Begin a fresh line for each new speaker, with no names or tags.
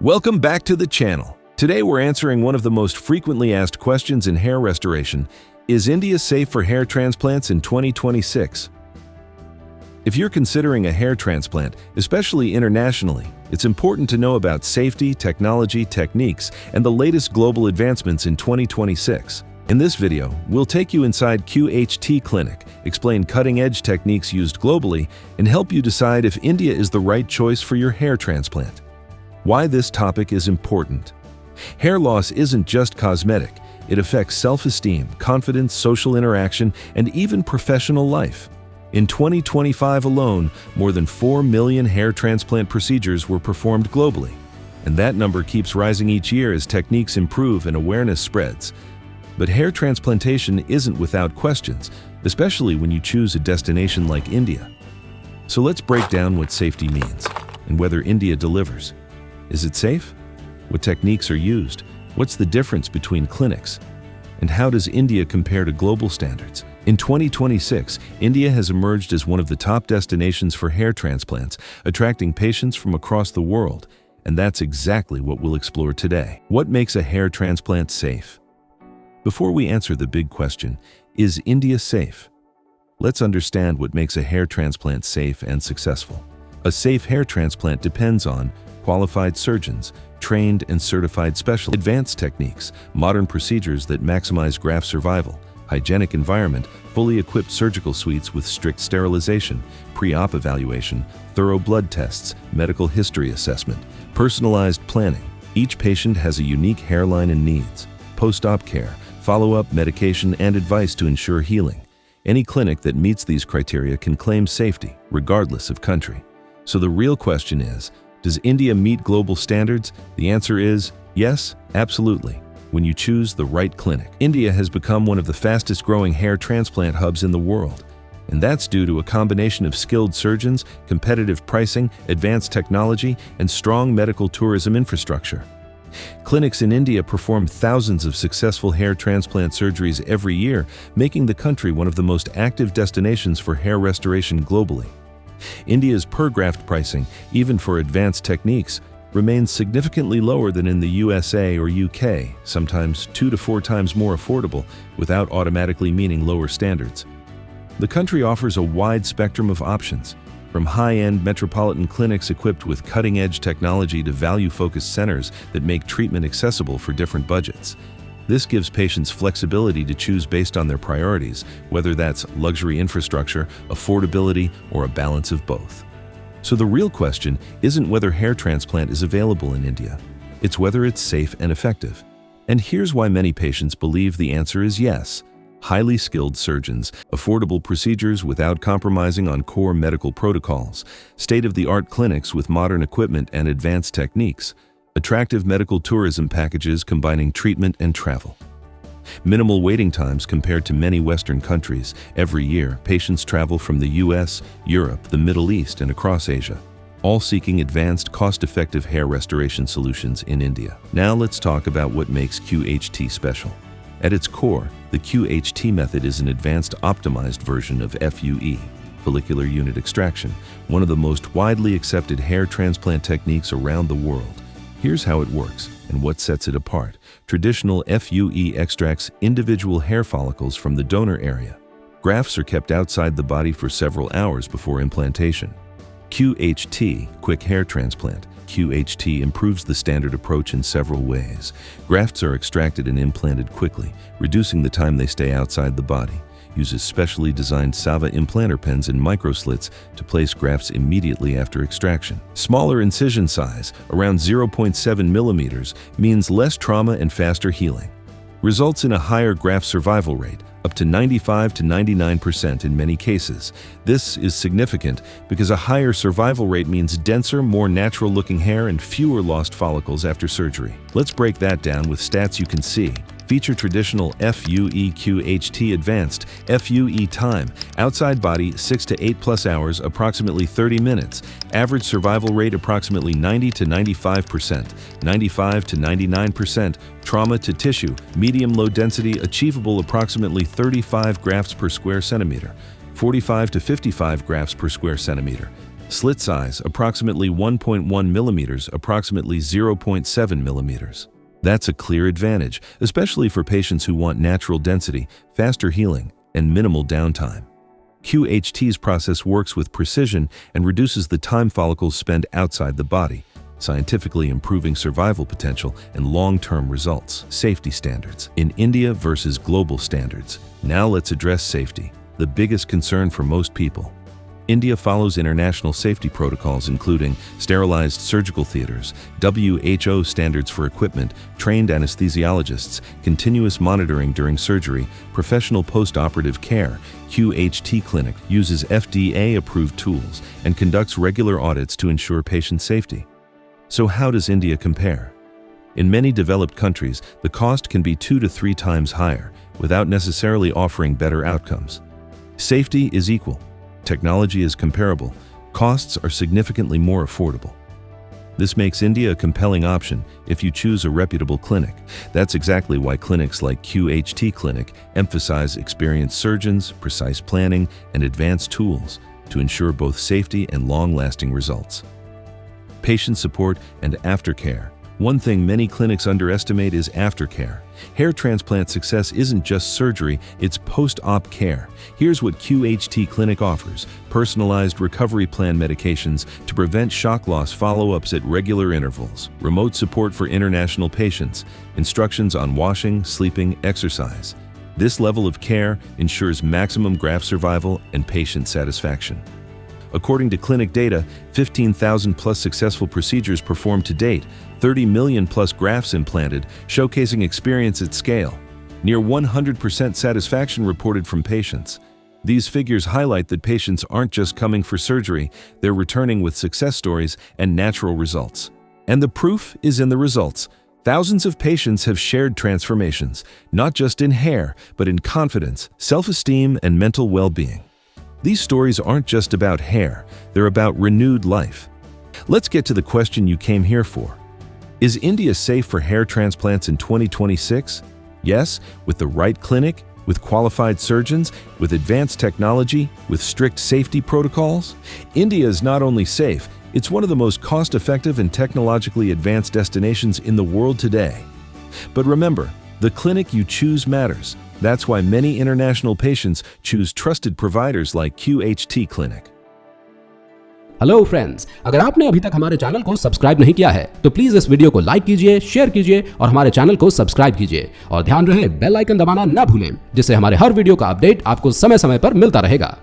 Welcome back to the channel. Today we're answering one of the most frequently asked questions in hair restoration. Is India safe for hair transplants in 2026? If you're considering a hair transplant, especially internationally, it's important to know about safety, technology, techniques, and the latest global advancements in 2026. In this video, we'll take you inside QHT Clinic, explain cutting-edge techniques used globally, and help you decide if India is the right choice for your hair transplant. Why this topic is important. Hair loss isn't just cosmetic. It affects self-esteem, confidence, social interaction, and even professional life. In 2025 alone, more than 4 million hair transplant procedures were performed globally, and that number keeps rising each year as techniques improve and awareness spreads. But hair transplantation isn't without questions, especially when you choose a destination like India. So let's break down what safety means and whether India delivers. Is it safe? What techniques are used? What's the difference between clinics? And how does India compare to global standards? In 2026, India has emerged as one of the top destinations for hair transplants, attracting patients from across the world. And that's exactly what we'll explore today. What makes a hair transplant safe? Before we answer the big question, is India safe? Let's understand what makes a hair transplant safe and successful. A safe hair transplant depends on qualified surgeons, trained and certified specialists, advanced techniques, modern procedures that maximize graft survival, hygienic environment, fully equipped surgical suites with strict sterilization, pre-op evaluation, thorough blood tests, medical history assessment, personalized planning. Each patient has a unique hairline and needs, post-op care, follow-up medication, and advice to ensure healing. Any clinic that meets these criteria can claim safety, regardless of country. So the real question is, does India meet global standards? The answer is yes, absolutely, when you choose the right clinic. India has become one of the fastest growing hair transplant hubs in the world, and that's due to a combination of skilled surgeons, competitive pricing, advanced technology, and strong medical tourism infrastructure. Clinics in India perform thousands of successful hair transplant surgeries every year, making the country one of the most active destinations for hair restoration globally. India's per-graft pricing, even for advanced techniques, remains significantly lower than in the USA or UK, sometimes 2 to 4 times more affordable, without automatically meaning lower standards. The country offers a wide spectrum of options, from high-end metropolitan clinics equipped with cutting-edge technology to value-focused centers that make treatment accessible for different budgets. This gives patients flexibility to choose based on their priorities, whether that's luxury infrastructure, affordability, or a balance of both. So the real question isn't whether hair transplant is available in India. It's whether it's safe and effective. And here's why many patients believe the answer is yes. Highly skilled surgeons, affordable procedures without compromising on core medical protocols, state-of-the-art clinics with modern equipment and advanced techniques, attractive medical tourism packages combining treatment and travel. Minimal waiting times compared to many Western countries. Every year, patients travel from the US, Europe, the Middle East, and across Asia, all seeking advanced, cost-effective hair restoration solutions in India. Now let's talk about what makes QHT special. At its core, the QHT method is an advanced, optimized version of FUE, Follicular Unit Extraction, one of the most widely accepted hair transplant techniques around the world. Here's how it works and what sets it apart. Traditional FUE extracts individual hair follicles from the donor area. Grafts are kept outside the body for several hours before implantation. QHT, Quick Hair Transplant. QHT improves the standard approach in several ways. Grafts are extracted and implanted quickly, reducing the time they stay outside the body. Uses specially designed Sava implanter pens and microslits to place grafts immediately after extraction. Smaller incision size, around 0.7 millimeters, means less trauma and faster healing. Results in a higher graft survival rate, up to 95 to 99% in many cases. This is significant because a higher survival rate means denser, more natural-looking hair and fewer lost follicles after surgery. Let's break that down with stats you can see. Feature traditional FUE QHT Advanced FUE time, outside body 6 to 8+ hours, approximately 30 minutes. Average survival rate approximately 90 to 95%, 95 to 99%. Trauma to tissue, medium low density, achievable approximately 35 grafts per square centimeter, 45 to 55 grafts per square centimeter. Slit size, approximately 1.1 millimeters, approximately 0.7 millimeters. That's a clear advantage, especially for patients who want natural density, faster healing, and minimal downtime. QHT's process works with precision and reduces the time follicles spend outside the body, scientifically improving survival potential and long-term results. Safety standards in India versus global standards. Now let's address safety, the biggest concern for most people. India follows international safety protocols including sterilized surgical theaters, WHO standards for equipment, trained anesthesiologists, continuous monitoring during surgery, professional post-operative care. QHT Clinic uses FDA-approved tools and conducts regular audits to ensure patient safety. So how does India compare? In many developed countries, the cost can be 2 to 3 times higher, without necessarily offering better outcomes. Safety is equal. Technology is comparable, costs are significantly more affordable. This makes India a compelling option if you choose a reputable clinic. That's exactly why clinics like QHT Clinic emphasize experienced surgeons, precise planning, and advanced tools to ensure both safety and long-lasting results. Patient support and aftercare. One thing many clinics underestimate is aftercare. Hair transplant success isn't just surgery, it's post-op care. Here's what QHT Clinic offers: personalized recovery plan medications to prevent shock loss, follow-ups at regular intervals, remote support for international patients, instructions on washing, sleeping, exercise. This level of care ensures maximum graft survival and patient satisfaction. According to clinic data, 15,000 plus successful procedures performed to date, 30 million plus grafts implanted, showcasing experience at scale. Near 100% satisfaction reported from patients. These figures highlight that patients aren't just coming for surgery, they're returning with success stories and natural results. And the proof is in the results. Thousands of patients have shared transformations, not just in hair, but in confidence, self-esteem, and mental well-being. These stories aren't just about hair, they're about renewed life. Let's get to the question you came here for. Is India safe for hair transplants in 2026? Yes, with the right clinic, with qualified surgeons, with advanced technology, with strict safety protocols. India is not only safe, it's one of the most cost-effective and technologically advanced destinations in the world today. But remember, the clinic you choose matters. That's why many international patients choose trusted providers like QHT Clinic.
Hello friends, अगर आपने अभी तक हमारे channel को subscribe नहीं किया है तो प्लीज इस वीडियो को लाइक कीजिए, शेयर कीजिए और हमारे चैनल को सब्सक्राइब कीजिए और ध्यान रहे बेल आइकन दबाना ना भूलें, जिससे हमारे हर वीडियो का अपडेट आपको समय समय पर मिलता रहेगा।